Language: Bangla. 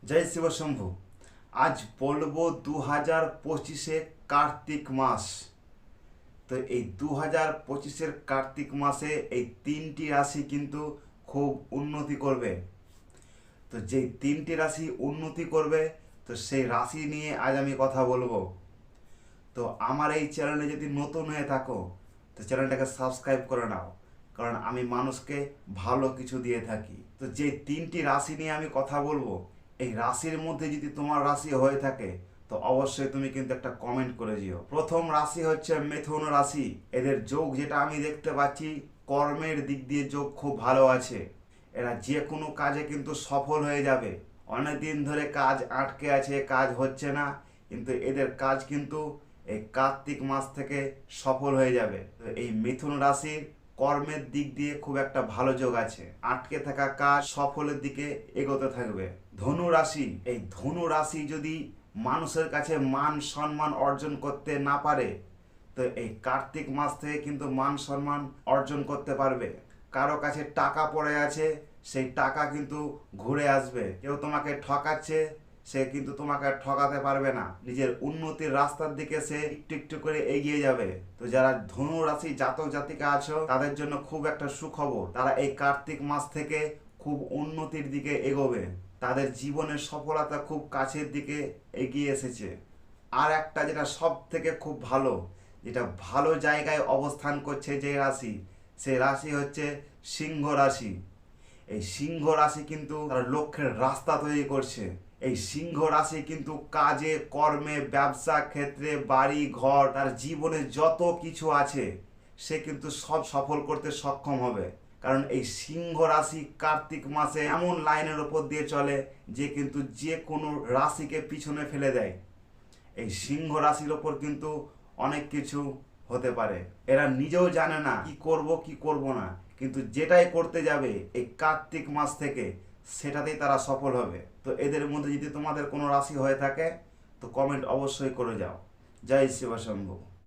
জয় শিব শম্ভু। আজ বলবো 2025 কার্তিক মাস। তো এই 2025 কার্তিক মাসে এই তিনটি রাশি কিন্তু খুব উন্নতি করবে। তো যেই তিনটি রাশি উন্নতি করবে, তো সেই রাশি নিয়ে আজ আমি কথা বলবো। তো আমার এই চ্যানেলে যদি নতুন হয়ে থাকো, তো চ্যানেলটাকে সাবস্ক্রাইব করে নাও, কারণ আমি মানুষকে ভালো কিছু দিয়ে থাকি। তো যে তিনটি রাশি নিয়ে আমি কথা বলবো, এই রাশির মধ্যে যদি তোমার রাশি হয়ে থাকে, তো অবশ্যই তুমি কিন্তু একটা কমেন্ট করে দিও। প্রথম রাশি হচ্ছে মিথুন রাশি। এদের যোগ যেটা আমি দেখতে পাচ্ছি, কর্মের দিক দিয়ে যোগ খুব ভালো আছে। এরা যে কোনো কাজে কিন্তু সফল হয়ে যাবে। অনেক দিন ধরে কাজ আটকে আছে, কাজ হচ্ছে না, কিন্তু এদের কাজ কিন্তু এই কার্তিক মাস থেকে সফল হয়ে যাবে। তো এই মিথুন রাশির কর্মের দিক দিয়ে খুব একটা ভালো যোগ আছে। আটকে থাকা কাজ সফলের দিকে এগোতে থাকবে। ধনু রাশি, এই ধনু রাশি যদি মানুষের কাছে মান সম্মান অর্জন করতে না পারে, তো এই কার্তিক মাস থেকে কিন্তু মান সম্মান অর্জন করতে পারবে। কারো কাছে টাকা পড়ে আছে, সেই টাকা কিন্তু ঘুরে আসবে। কেউ তোমাকে ঠকাচ্ছে, সে কিন্তু তোমাকে আর ঠকাতে পারবে না। নিজের উন্নতির রাস্তার দিকে সে একটু একটু করে এগিয়ে যাবে। তো যারা ধনু রাশি জাতক জাতিকা আছো, তাদের জন্য খুব একটা সুখবর। তারা এই কার্তিক মাস থেকে খুব উন্নতির দিকে এগোবে। তাদের জীবনের সফলতা খুব কাছের দিকে এগিয়ে এসেছে। আর একটা যেটা সব থেকে খুব ভালো, যেটা ভালো জায়গায় অবস্থান করছে যে রাশি, সেই রাশি হচ্ছে সিংহ রাশি। এই সিংহ রাশি কিন্তু তারা লক্ষ্যের রাস্তা তৈরি করছে। এই সিংহ রাশি কিন্তু কাজে কর্মে ব্যবসা ক্ষেত্রে বাড়ি ঘর, তার জীবনে যত কিছু আছে, সে কিন্তু সব সফল করতে সক্ষম হবে। কারণ এই সিংহ রাশি কার্তিক মাসে এমন লাইনের ওপর দিয়ে চলে যে কিন্তু যে কোনো রাশিকে পিছনে ফেলে দেয়। এই সিংহ রাশির ওপর কিন্তু অনেক কিছু হতে পারে। এরা নিজেও জানে না কি করব কি করব না, কিন্তু যেটাই করতে যাবে এই কার্তিক মাস থেকে, সেটাতেই তারা সফল হবে। তো এদের মধ্যে যদি তোমাদের কোনো রাশি হয়ে থাকে, তো কমেন্ট অবশ্যই করে যাও। জয় শিব শম্ভু।